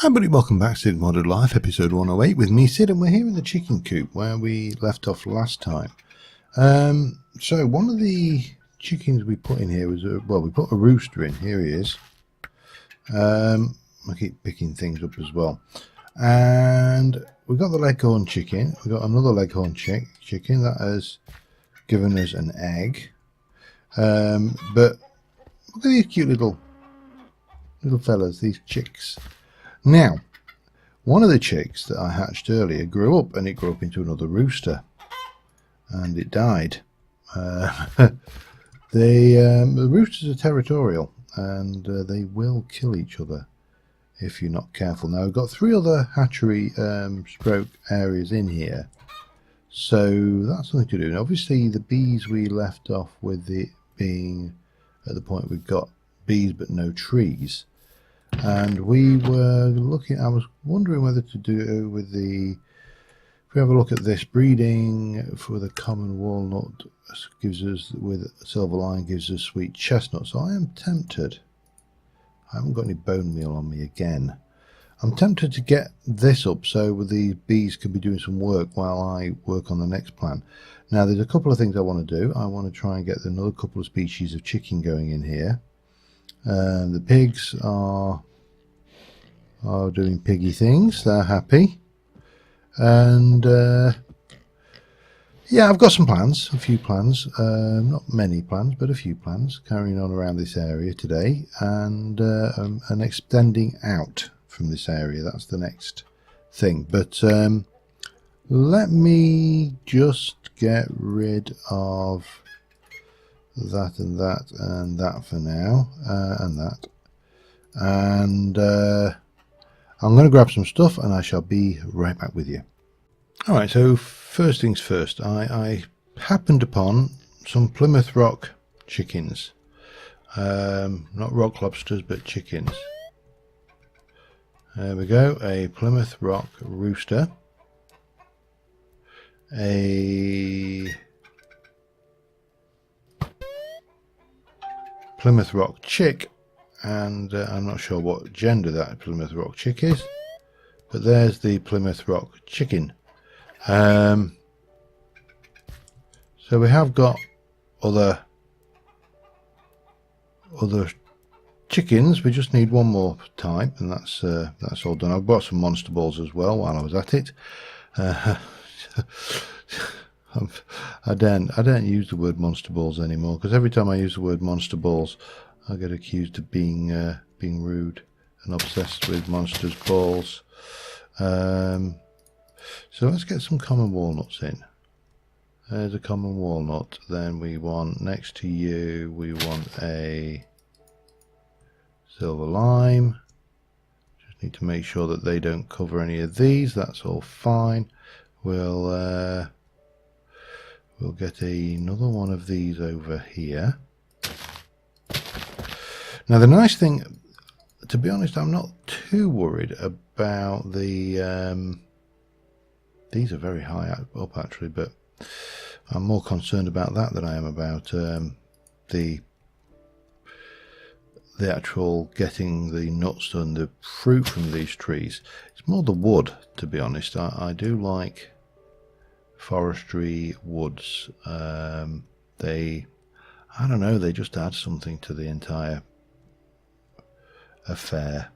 Everybody, welcome back to Sid Modded Life, episode 108 with me, Sid, and we're here in the chicken coop where we left off last time. So one of the chickens we put in here was, we put a rooster in. Here he is. I keep picking things up as well. And we got the leghorn chicken. We got another leghorn chicken that has given us an egg. But look at these cute little fellas, these chicks. Now, one of the chicks that I hatched earlier grew up, and it grew up into another rooster, and it died. The roosters are territorial, and they will kill each other if you're not careful. Now, we've got 3 other hatchery stroke areas in here, so that's something to do. And obviously, the bees we left off with it being at the point we've got bees but no trees. And we were looking, I was wondering whether to do with the, if we have a look at this, breeding for the common walnut gives us, with silver line, gives us sweet chestnut. So I am tempted, I haven't got any bone meal on me again. I'm tempted to get this up so the bees can be doing some work while I work on the next plan. Now there's a couple of things I want to do. I want to try and get another couple of species of chicken going in here. The pigs are doing piggy things. They're happy, and yeah, I've got some plans, a few plans, not many plans, but a few plans carrying on around this area today, and extending out from this area. That's the next thing. But let me just get rid of that and that and that for now, and that, and I'm going to grab some stuff and I shall be right back with you. Alright, so first things first, I happened upon some Plymouth Rock chickens, not rock lobsters but chickens. There we go, a Plymouth Rock rooster, a Plymouth Rock chick, and I'm not sure what gender that Plymouth Rock chick is, but there's the Plymouth Rock chicken. So we have got other chickens. We just need one more type, and that's all done. I've bought some monster balls as well while I was at it. I don't use the word monster balls anymore, because every time I use the word monster balls I get accused of being rude and obsessed with monsters balls. So let's get some common walnuts in. There's a common walnut. Then we want, next to you, we want a silver lime. Just need to make sure that they don't cover any of these. That's all fine. We'll get another one of these over here. Now the nice thing, to be honest, I'm not too worried about the, these are very high up actually, but I'm more concerned about that than I am about the actual getting the nuts and the fruit from these trees. It's more the wood, to be honest. I do like forestry woods. I don't know, they just add something to the entire affair.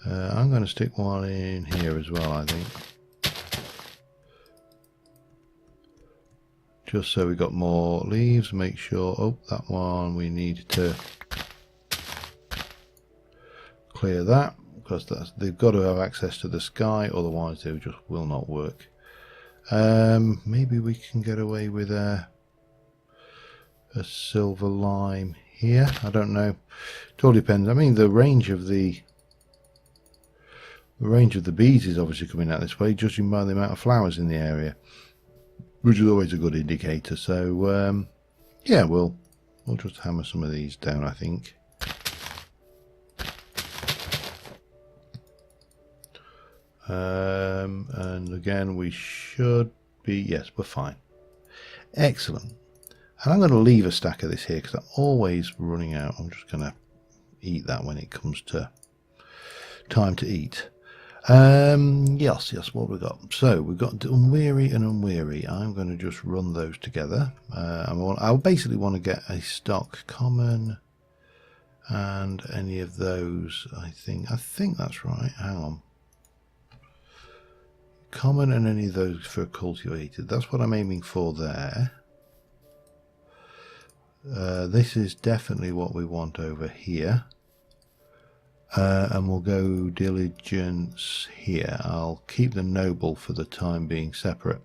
I'm going to stick one in here as well, I think, just so we got more leaves. Make sure, oh, that one we need to clear that, because they've got to have access to the sky, otherwise they just will not work. Maybe we can get away with a silver lime here. I don't know. It all depends. I mean, the range of the bees is obviously coming out this way, judging by the amount of flowers in the area, which is always a good indicator. So yeah, we'll just hammer some of these down, I think. And again, we should be, yes, we're fine. Excellent. And I'm going to leave a stack of this here because I'm always running out. I'm just going to eat that when it comes to time to eat. Yes, what we got? So we've got unweary and unweary. I'm going to just run those together. I basically want to get a stock common and any of those. I think that's right. Hang on. Common and any of those for cultivated. That's what I'm aiming for there. This is definitely what we want over here. And we'll go diligence here. I'll keep the noble for the time being separate.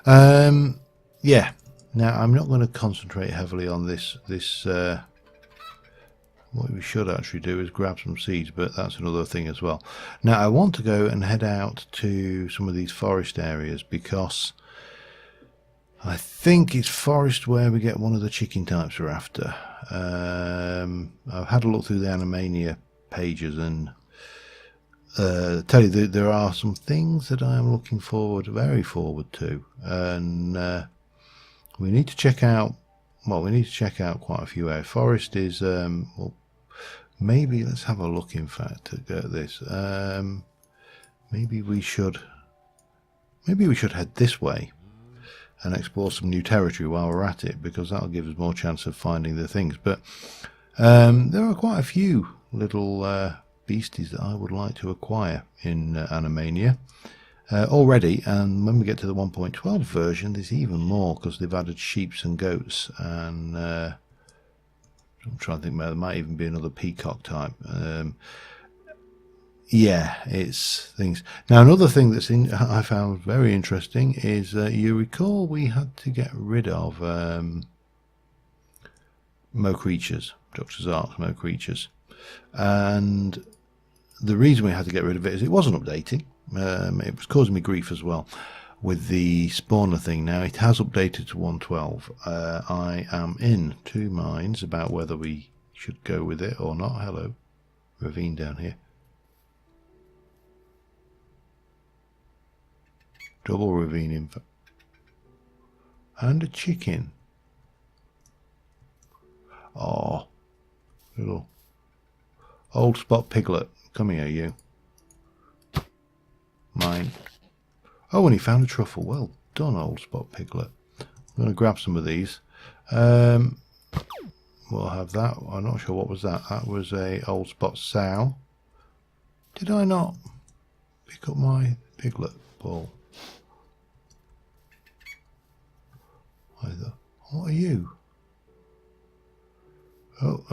Yeah. Now I'm not going to concentrate heavily on this. What we should actually do is grab some seeds, but that's another thing as well. Now I want to go and head out to some of these forest areas because I think it's forest where we get one of the chicken types we're after. I've had a look through the Animania pages and tell you that there are some things that I am looking very forward to, and we need to check out. Well, we need to check out quite a few areas. Forest is well, maybe let's have a look. In fact, at this, maybe we should head this way and explore some new territory while we're at it, because that'll give us more chance of finding the things. But there are quite a few little beasties that I would like to acquire in Animania already, and when we get to the 1.12 version there's even more, because they've added sheeps and goats, and I'm trying to think, there might even be another peacock type. Yeah, it's things. Now another thing that's I found very interesting is you recall we had to get rid of Mo creatures, Dr. Zark's Mo creatures. And the reason we had to get rid of it is it wasn't updating. It was causing me grief as well with the spawner thing. Now it has updated to 1.12. I am in two minds about whether we should go with it or not. Hello, ravine down here. Double ravine info. And a chicken. Oh, little old spot piglet, come here, you. Mine. Oh, and he found a truffle. Well done, old spot piglet. I'm going to grab some of these. We'll have that. I'm not sure what was that. That was a old spot sow. Did I not pick up my piglet ball? Either. What are you? Oh,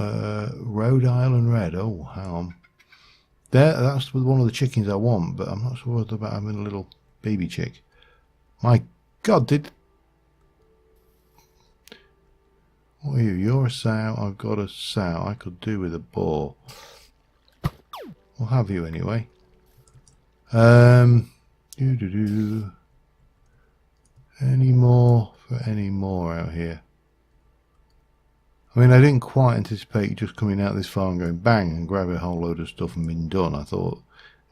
Rhode Island Red. Oh, hang on. That's one of the chickens I want, but I'm not sure about having a little baby chick. My God, what are you? You're a sow. I've got a sow. I could do with a boar. We'll have you anyway. Any more for any more out here? I mean, I didn't quite anticipate just coming out this far and going bang and grabbing a whole load of stuff and being done. I thought it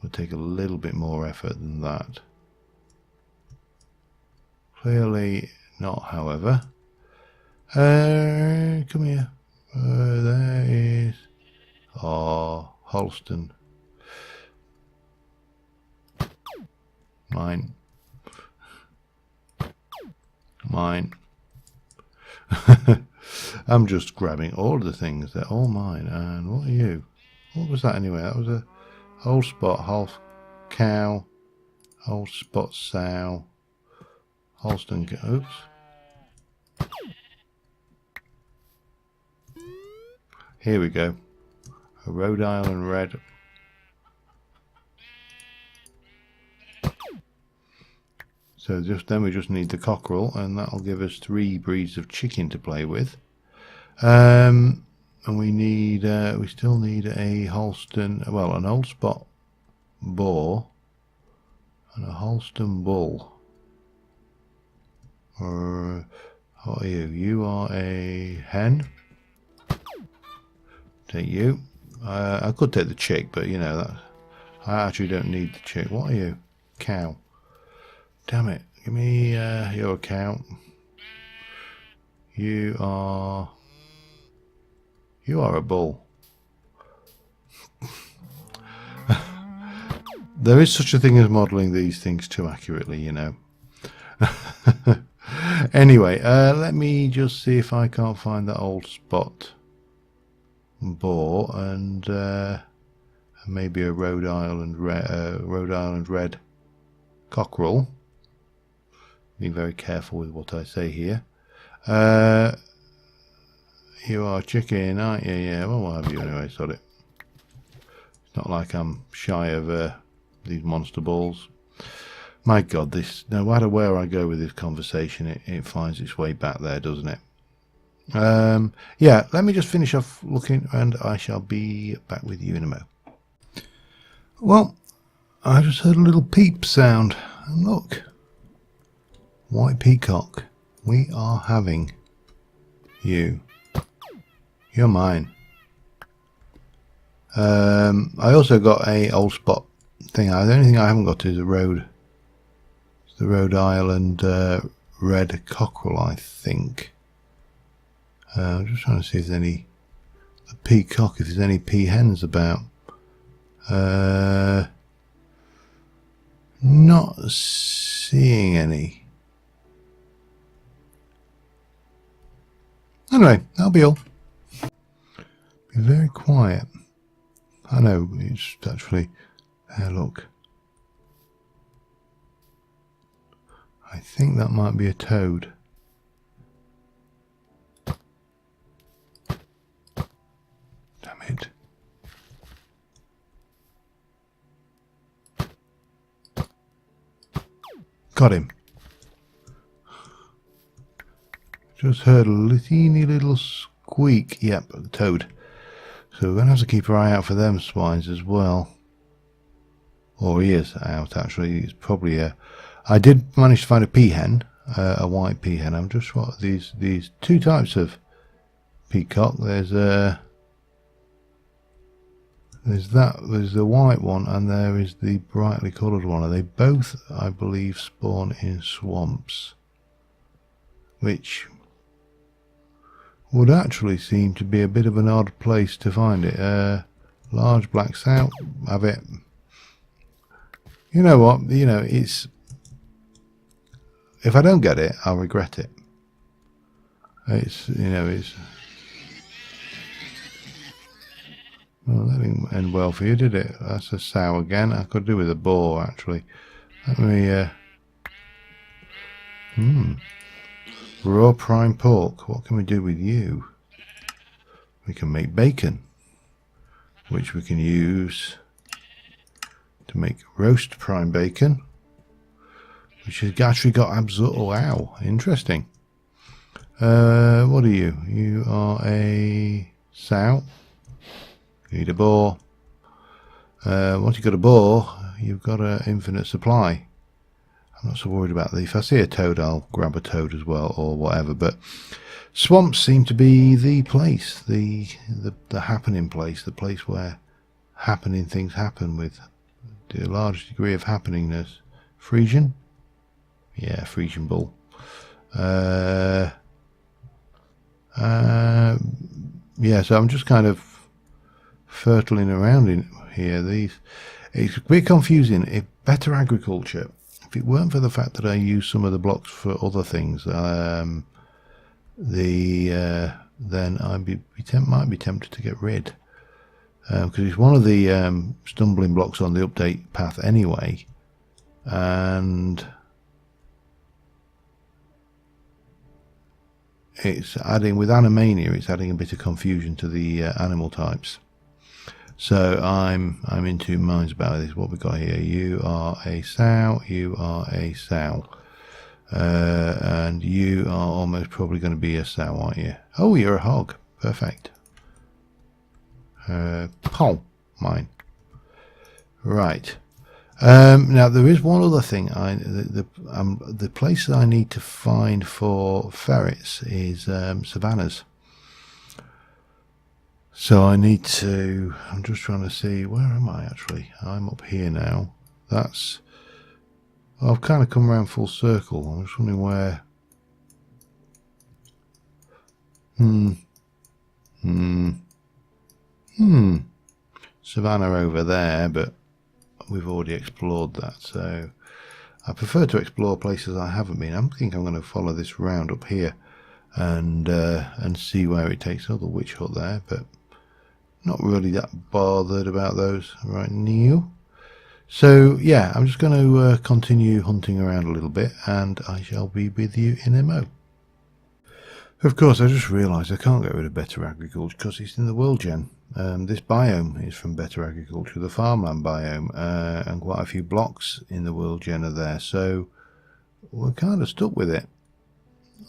would take a little bit more effort than that. Clearly not, however. Come here. There is... Oh, Holston. Mine. Mine. I'm just grabbing all of the things. They're all mine. And what are you? What was that anyway? That was a whole spot, half cow, whole spot sow, Holston goats. Here we go. A Rhode Island Red. So then we just need the cockerel, and that'll give us 3 breeds of chicken to play with. And we still need a Holston, well, an old spot boar and a Holston bull. What are you? You are a hen. Take you. I could take the chick, but you know that I actually don't need the chick. What are you? Cow. Damn it. Give me your account. You are a bull. There is such a thing as modelling these things too accurately, you know. Anyway, let me just see if I can't find that old spot boar and maybe a Rhode Island red cockerel. Be very careful with what I say here. You are chicken, aren't you? Yeah, well, what have you anyway, sod it. It's not like I'm shy of these monster balls. My God, this, no matter where I go with this conversation, it finds its way back there, doesn't it? Yeah, let me just finish off looking and I shall be back with you in a mo. Well, I just heard a little peep sound. And look, white peacock, we are having you. You're mine. I also got a old spot thing. The only thing I haven't got is the Rhode Island red cockerel, I think. I'm just trying to see if there's any peacock, if there's any peahens about. Not seeing any. Anyway, that'll be all. Be very quiet. I know, it's actually there, look. I think that might be a toad. Damn it. Got him. Just heard a teeny little squeak. Yep, the toad. So we're going to have to keep our eye out for them swines as well. Or he is out, actually. It's probably a... I did manage to find a peahen, a white peahen. I'm just what these two types of peacock. There's the white one, and there is the brightly coloured one. And they both, I believe, spawn in swamps, which would actually seem to be a bit of an odd place to find it. Large black sow, have it. You know what? You know, it's... If I don't get it, I'll regret it. It's, you know, it's... Well, that didn't end well for you, did it? That's a sow again. I could do with a boar, actually. Let me, raw prime pork. What can we do with you? We can make bacon, which we can use to make roast prime bacon, which has actually got absorb. Oh, wow, interesting. What are you? You are a sow. You need a boar. Once you've got a boar, you've got an infinite supply. I'm not so worried about that. If I see a toad, I'll grab a toad as well, or whatever. But swamps seem to be the place, the happening place, the place where happening things happen with a large degree of happeningness. Frisian? Yeah, Frisian bull. Yeah, so I'm just kind of fertiling around in here. It's a bit confusing. Better agriculture. If it weren't for the fact that I use some of the blocks for other things, then I might be tempted to get rid, because it's one of the stumbling blocks on the update path anyway, and it's adding, with Animania, it's adding a bit of confusion to the animal types. So I'm in two minds about this. What we got here? You are a sow. You are a sow, and you are almost probably going to be a sow, aren't you? Oh, you're a hog. Perfect. Mine. Right. Now there is one other thing. The place that I need to find for ferrets is savannas. So I need to... I'm just trying to see... Where am I actually? I'm up here now. That's... I've kind of come around full circle. I'm just wondering where... Savannah over there, but we've already explored that. So I prefer to explore places I haven't been. I think I'm going to follow this round up here and see where it takes. Oh, the witch hut there, but not really that bothered about those right now. So yeah, I'm just going to continue hunting around a little bit, and I shall be with you in a mo. Of course, I just realised I can't get rid of Better Agriculture because it's in the World Gen. This biome is from Better Agriculture, the farmland biome, and quite a few blocks in the World Gen are there, so we're kind of stuck with it.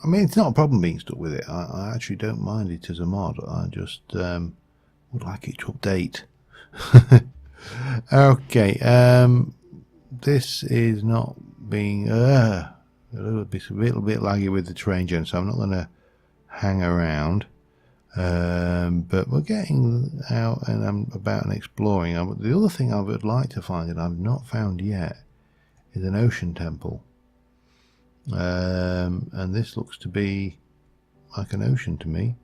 I mean, it's not a problem being stuck with it. I actually don't mind it as a mod. I just would like it to update. Okay, this is not being a little bit laggy with the terrain gen, so I'm not going to hang around. But we're getting out and I'm about and exploring. The other thing I would like to find that I've not found yet is an ocean temple, and this looks to be like an ocean to me.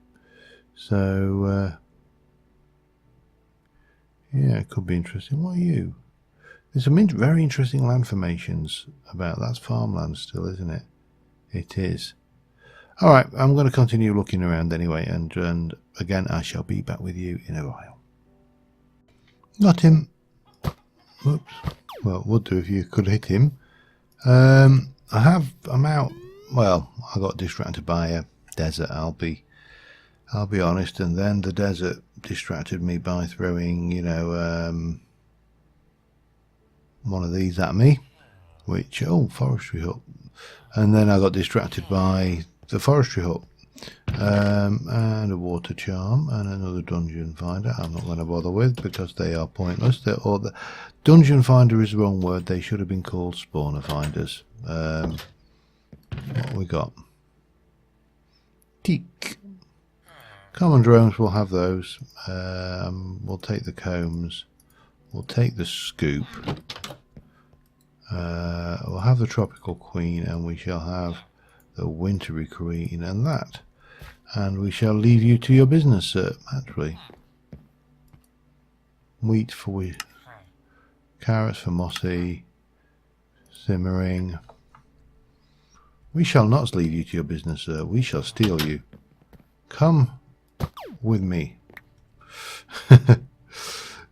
So yeah, it could be interesting. What are you? There's some very interesting land formations about. That's farmland still, isn't it? It is. Alright, I'm going to continue looking around anyway, and again I shall be back with you in a while. Got him. Whoops. Well, would do if you could hit him. I'm out. Well, I got distracted by a desert, I'll be honest, and then the desert distracted me by throwing, you know, one of these at me, which, oh, forestry hut, and then I got distracted by the forestry hut, and a water charm and another dungeon finder I'm not going to bother with because they are pointless. Or the dungeon finder is the wrong word, they should have been called spawner finders. What we got? Teak. Common drones, we'll have those. We'll take the combs. We'll take the scoop. We'll have the tropical queen, and we shall have the wintry queen and that. And we shall leave you to your business, sir. Actually, wheat for carrots for Mossy, simmering. We shall not leave you to your business, sir. We shall steal you. Come with me.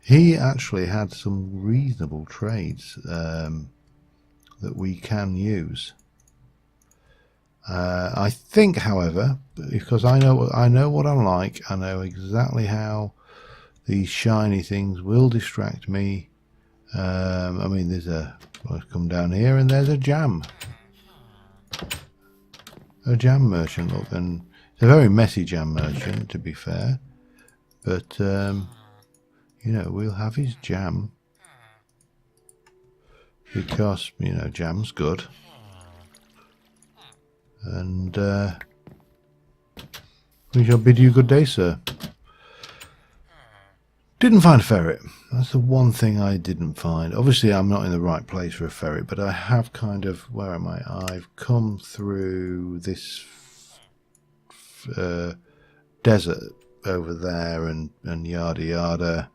He actually had some reasonable trades that we can use. I think, however, because I know what I'm like, I know exactly how these shiny things will distract me. I mean, let's come down here, and there's a jam merchant. Look, and it's a very messy jam merchant, to be fair, but you know, we'll have his jam because, you know, jam's good. And we shall bid you good day, sir. Didn't find a ferret. That's the one thing I didn't find. Obviously, I'm not in the right place for a ferret, but I have kind of... Where am I? I've come through this desert over there and yada yada.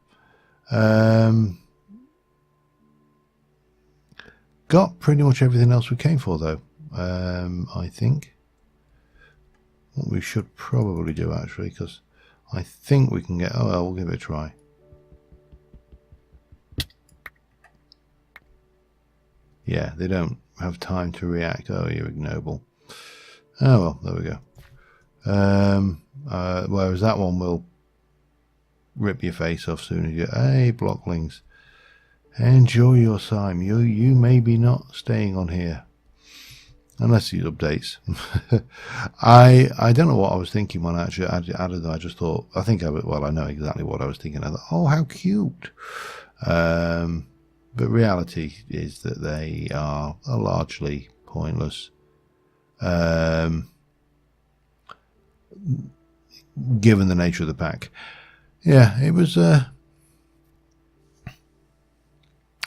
Got pretty much everything else we came for, though. I think what we should probably do, actually, because I think we can get... Oh, well, we'll give it a try. Yeah, they don't have time to react. Oh, you're ignoble. Oh, well, there we go. Whereas that one will rip your face off soon as you... Hey, blocklings. Enjoy your time. You may be not staying on here. Unless he updates. I don't know what I was thinking when I actually added that. I just thought... I know exactly what I was thinking. I thought, oh, how cute. But reality is that they are largely pointless. Given the nature of the pack. Yeah, it was...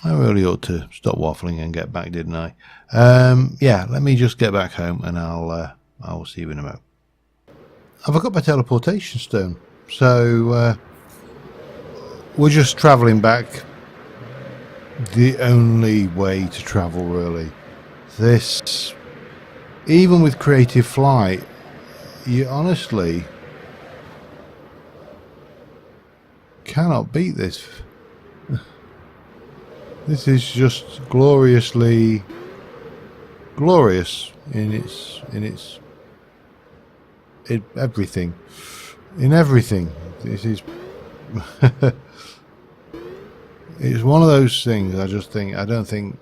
I really ought to stop waffling and get back, didn't I? Yeah, let me just get back home and I'll see you in a moment. I forgot my teleportation stone. So we're just travelling back the only way to travel, really. This, even with creative flight, you honestly cannot beat this. This is just gloriously glorious in everything. In everything. This is it's one of those things. I don't think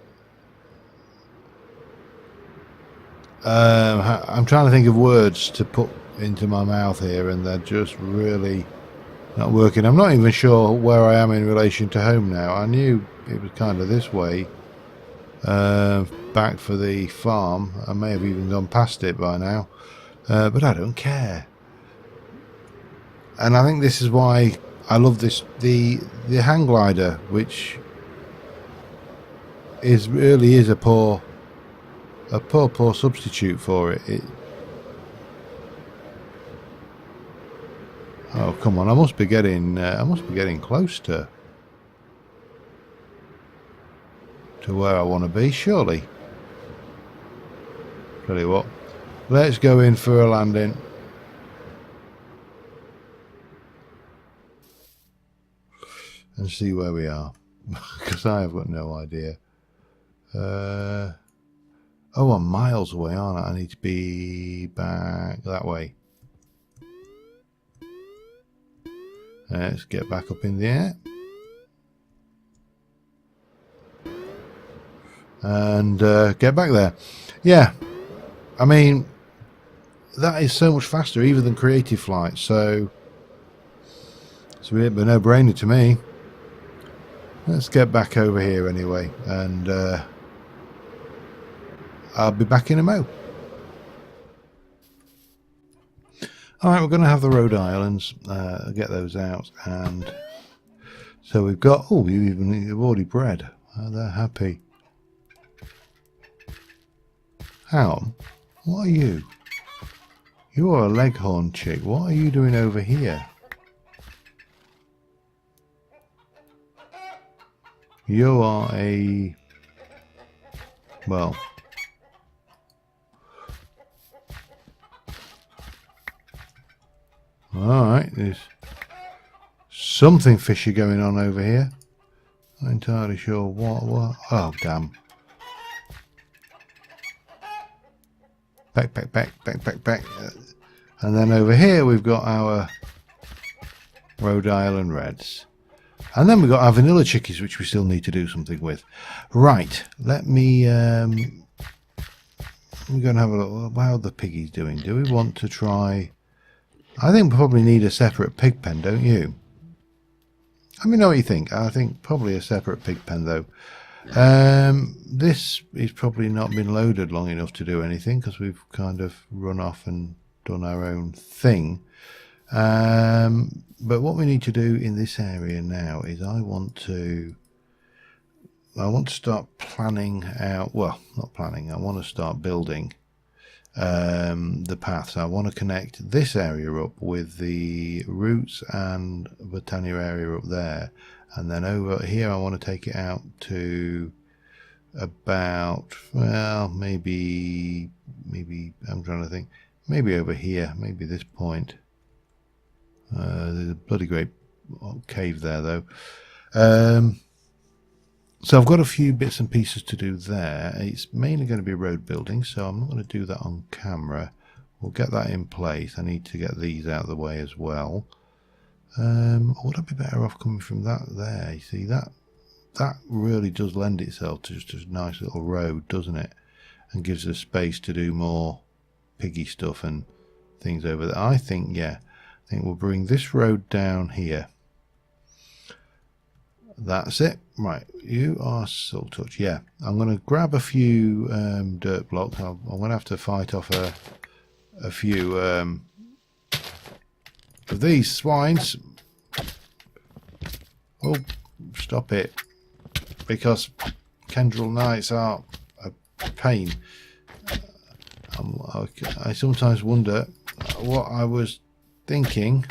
I'm trying to think of words to put into my mouth here, and they're just really not working. I'm not even sure where I am in relation to home now. I knew it was kind of this way, back for the farm. I may have even gone past it by now, but I don't care. And I think this is why I love this, the hang glider, which really is a poor substitute for it. Oh, come on! I must be getting close to where I want to be, surely. Tell you what, let's go in for a landing. And see where we are, because I have got no idea. Oh, I'm miles away, aren't I? I need to be back that way. Let's get back up in the air. And get back there. Yeah, I mean, that is so much faster even than creative flight, so it's a bit of a no-brainer to me. Let's get back over here anyway, and I'll be back in a mo. Alright, we're going to have the Rhode Islands, get those out, and so we've got, oh, you've already bred. Oh, they're happy. Hang on, what are you? You are a leghorn chick. What are you doing over here? You are a... well... alright, there's something fishy going on over here. Not entirely sure what... oh, damn. Back. And then over here we've got our Rhode Island Reds. And then we've got our vanilla chickies, which we still need to do something with. Right, let me... we're going to have a look. How are the piggies doing? Do we want to try... I think we probably need a separate pig pen, don't you? Let me know what you think. I think probably a separate pig pen, though. This is probably not been loaded long enough to do anything, because we've kind of run off and done our own thing. But what we need to do in this area now is I want to start planning out, well, not planning, I want to start building the paths. I want to connect this area up with the roots and Botania area up there, and then over here I want to take it out to about, well, maybe I'm trying to think, maybe over here, maybe this point. There's a bloody great cave there, though. So I've got a few bits and pieces to do there. It's mainly going to be road building, so I'm not going to do that on camera. We'll get that in place. I need to get these out of the way as well. Would I be better off coming from that there? You see, that really does lend itself to just a nice little road, doesn't it? And gives us space to do more piggy stuff and things over there. I think, yeah, I think we'll bring this road down here. That's it. Right, you are Soul Touch. Yeah, I'm going to grab a few dirt blocks. I'm going to have to fight off a few of these swines. Oh, stop it. Because Kendril Knights are a pain. I sometimes wonder what I was thinking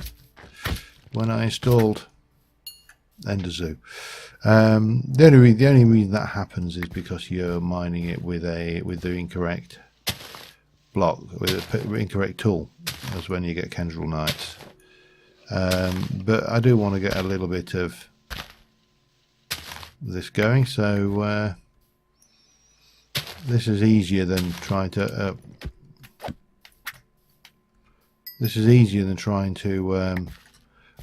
when I installed Ender Zoo. The only reason that happens is because you're mining it with the incorrect block, with the incorrect tool. That's when you get Kendril Knights. But I do want to get a little bit of this going, so this is easier than trying to. This is easier than trying to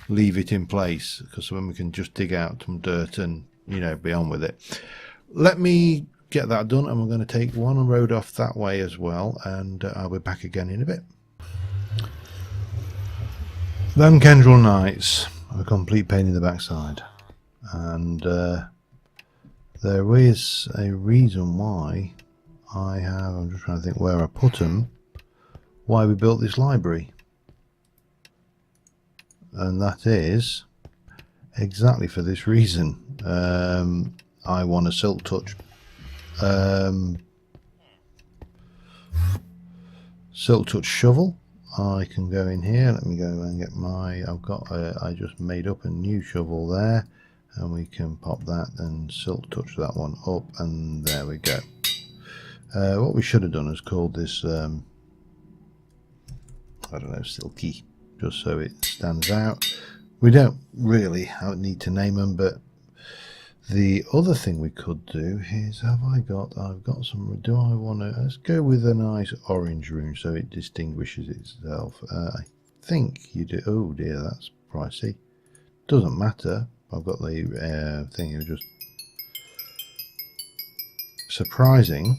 leave it in place, because then we can just dig out some dirt and, you know, be on with it. Let me get that done, and we're going to take one road off that way as well, and I'll be back again in a bit. Them Kendril Knights are a complete pain in the backside, and there is a reason why I'm just trying to think where I put them, why we built this library. And that is exactly for this reason. I want a silk touch shovel. I can go in here. Let me go and get my. I just made up a new shovel there, and we can pop that and silk touch that one up, and there we go. What we should have done is called this. I don't know, silky. Just so it stands out. We don't really need to name them, but the other thing we could do is, I've got some, do I want to, let's go with a nice orange rune so it distinguishes itself. I think you do. Oh dear, that's pricey. Doesn't matter. I've got the thing of just surprising.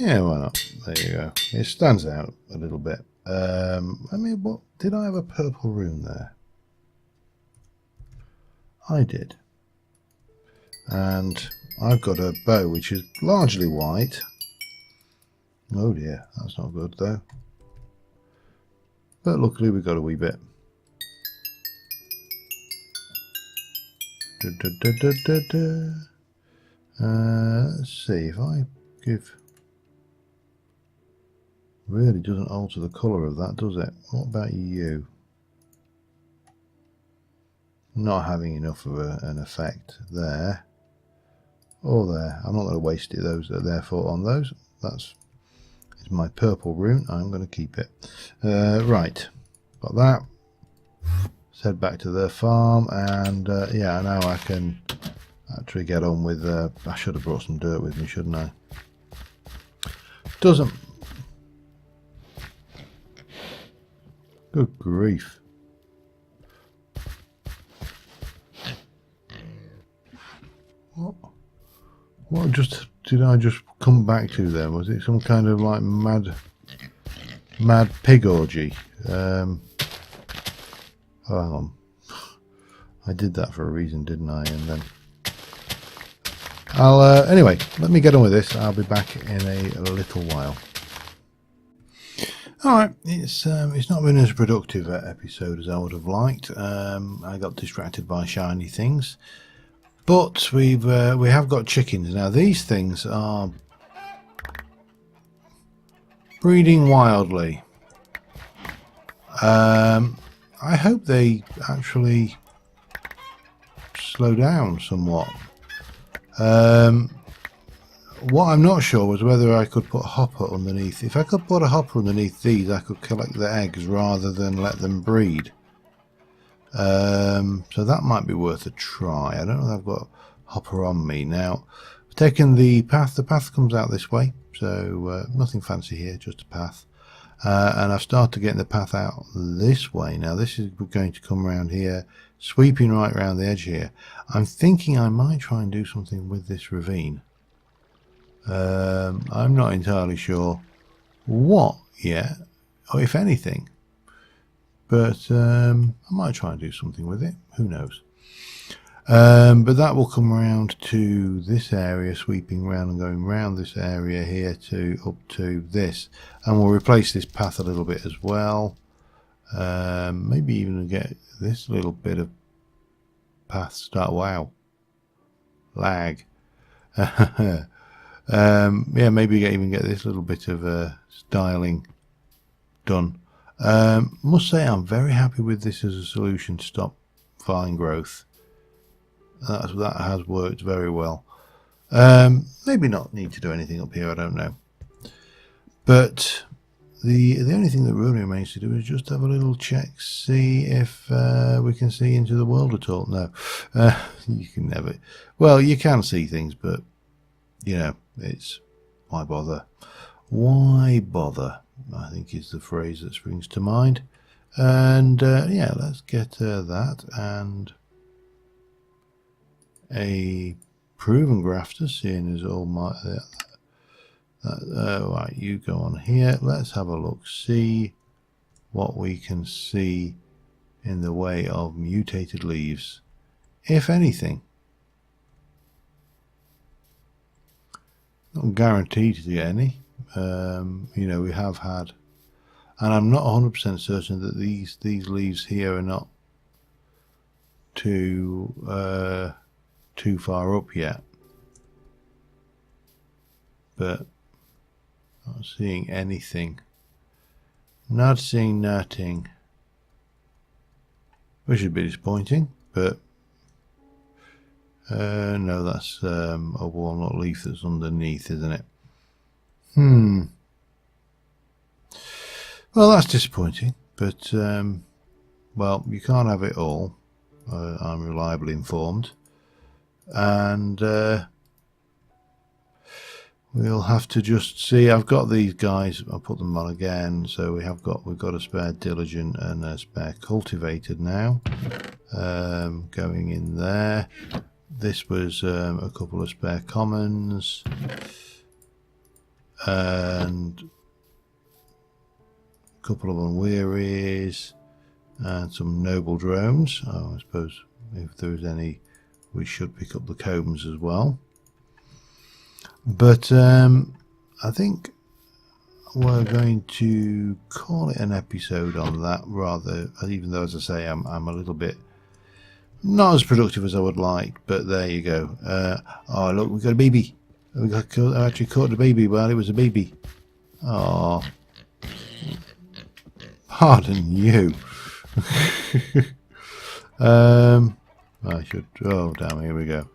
Yeah, why not? There you go. It stands out a little bit. I mean, what did I have a purple rune there? I did. And I've got a bow which is largely white. Oh dear, that's not good though. But luckily we got a wee bit. Let's see if I give. Really doesn't alter the colour of that, does it? What about you? Not having enough of an effect there. Or there. I'm not going to waste it. Those are therefore on those. That's my purple rune. I'm going to keep it. Right. Got that. Let's head back to the farm, and yeah, now I can actually get on with. I should have brought some dirt with me, shouldn't I? Doesn't. Good grief. What did I just come back to then? Was it some kind of like mad pig orgy? Oh, hang on. I did that for a reason, didn't I? And then I'll anyway, let me get on with this. I'll be back in a little while. Alright, it's not been as productive episode as I would have liked. I got distracted by shiny things, but we have got chickens now. These things are breeding wildly. I hope they actually slow down somewhat. What I'm not sure was whether I could put a hopper underneath. If I could put a hopper underneath these, I could collect the eggs rather than let them breed. So that might be worth a try. I don't know if I've got a hopper on me. Now, I've taken the path. The path comes out this way, so nothing fancy here, just a path. And I've started getting the path out this way. Now, this is going to come around here, sweeping right around the edge here. I'm thinking I might try and do something with this ravine. I'm not entirely sure what yet, or if anything, but I might try and do something with it. Who knows? But that will come around to this area, sweeping around and going round this area here to up to this, and we'll replace this path a little bit as well. Maybe even get this little bit of path start. Wow, lag. Yeah, maybe even get this little bit of styling done. Must say I'm very happy with this as a solution to stop vine growth. That has worked very well. Maybe not need to do anything up here, I don't know. But the only thing that really remains to do is just have a little check, see if we can see into the world at all. No, you can never. Well, you can see things, but you know, it's why bother? Why bother? I think is the phrase that springs to mind. And yeah, let's get that and a proven grafter, seeing as all my right, you go on here. Let's have a look, see what we can see in the way of mutated leaves, if anything. Not guaranteed to get any. You know, we have had, and I'm not 100% certain that these leaves here are not too far up yet, but not seeing anything. Not seeing nothing, which would be disappointing, but no, that's a walnut leaf that's underneath, isn't it? Well, that's disappointing, but well, you can't have it all. I'm reliably informed, and we'll have to just see. I've got these guys. I'll put them on again. So we've got a spare diligent and a spare cultivated now, going in there. This was a couple of spare commons and a couple of unwearies and some noble drones. Oh, I suppose if there's any, we should pick up the combs as well. But I think we're going to call it an episode on that, rather, even though, as I say, I'm a little bit not as productive as I would like, but there you go. Oh, look, we've got a baby. I actually caught the baby while it was a baby. Oh, pardon you. I should. Oh, damn! Here we go.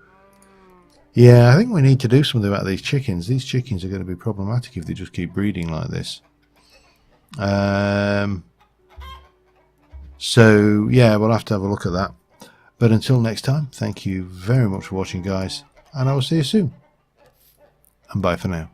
Yeah, I think we need to do something about these chickens. These chickens are going to be problematic if they just keep breeding like this. So yeah, we'll have to have a look at that. But until next time, thank you very much for watching, guys, and I will see you soon. And bye for now.